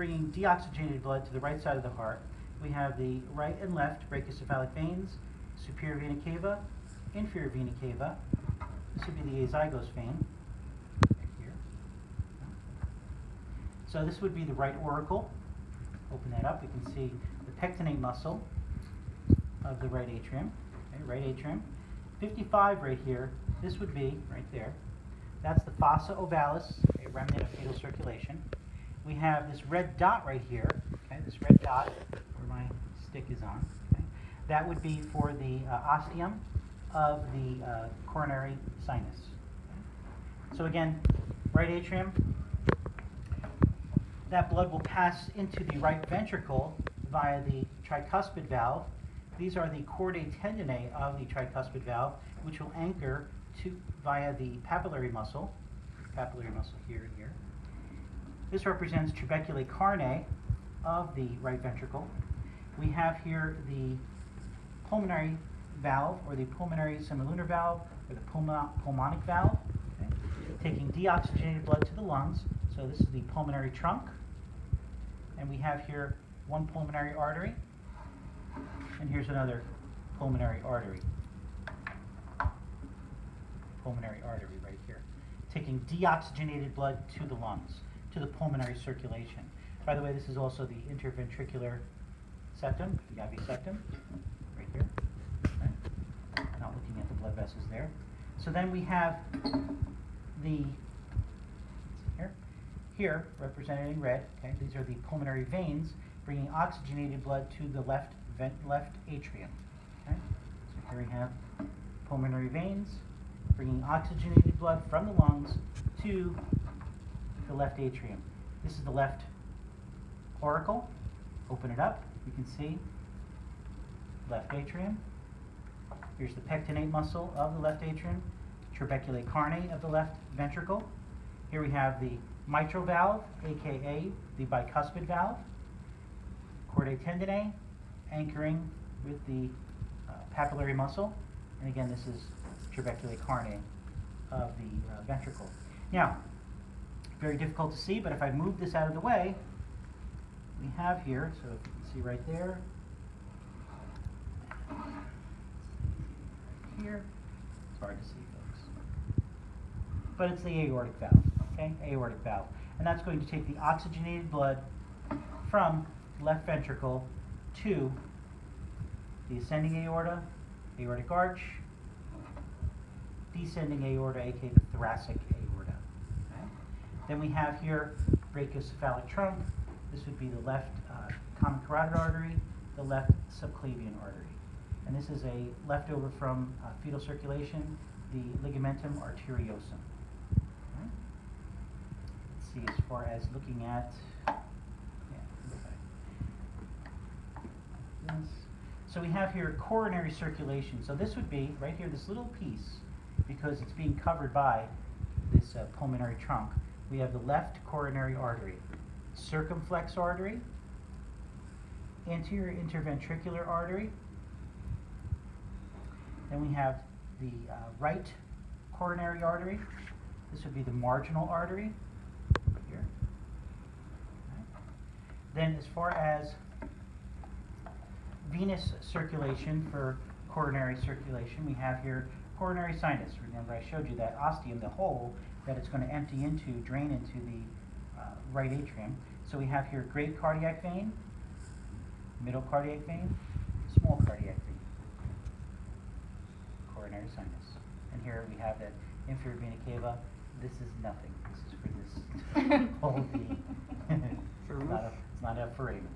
bringing deoxygenated blood to the right side of the heart. We have the right and left brachiocephalic veins, superior vena cava, inferior vena cava. This would be the azygos vein right here. So this would be the right auricle. Open that up. We can see the pectinate muscle of the right atrium. Okay, right atrium. 55 right here. This would be right there. That's the fossa ovalis, a remnant of fetal circulation. We have this red dot right here. Okay, this red dot where my stick is on. Okay, that would be for the ostium of the coronary sinus. Okay. So again, right atrium. That blood will pass into the right ventricle via the tricuspid valve. These are the chordae tendineae of the tricuspid valve, which will anchor via the papillary muscle here and here. This represents trabeculae carnae of the right ventricle. We have here the pulmonary valve, or the pulmonary semilunar valve, or the pulmonic valve, okay, taking deoxygenated blood to the lungs. So this is the pulmonary trunk. And we have here one pulmonary artery, and here's another pulmonary artery. Pulmonary artery right here, taking deoxygenated blood to the lungs, to the pulmonary circulation. By the way, this is also the interventricular septum, the IV septum, right here. Okay. Not looking at the blood vessels there. So then we have the here, represented in red, okay, these are the pulmonary veins bringing oxygenated blood to the left atrium. Okay? So here we have pulmonary veins bringing oxygenated blood from the lungs to the left atrium. This is the left auricle. Open it up. You can see left atrium. Here's the pectinate muscle of the left atrium, trabeculae carnae of the left ventricle. Here we have the mitral valve, aka the bicuspid valve, chordae tendineae, anchoring with the papillary muscle, and again this is trabeculae carnae of the ventricle. Now, very difficult to see, but if I move this out of the way, we have here, so if you can see right there, here, it's hard to see, folks, but it's the aortic valve. Okay, aortic valve. And that's going to take the oxygenated blood from left ventricle to the ascending aorta, aortic arch, descending aorta, aka the thoracic aorta. Okay. Then we have here brachiocephalic trunk. This would be the left common carotid artery, the left subclavian artery. And this is a leftover from fetal circulation, the ligamentum arteriosum. See, as far as looking at this. So we have here coronary circulation. So this would be right here, this little piece, because it's being covered by this pulmonary trunk. We have the left coronary artery, circumflex artery, anterior interventricular artery. Then we have the right coronary artery. This would be the marginal artery. Here. Okay. Then as far as venous circulation for coronary circulation, we have here coronary sinus. Remember I showed you that ostium, the hole that it's going to empty into, drain into the right atrium. So we have here great cardiac vein, middle cardiac vein, small cardiac vein, coronary sinus. And here we have that inferior vena cava. This is nothing. This is for this whole V. It's not a foramen.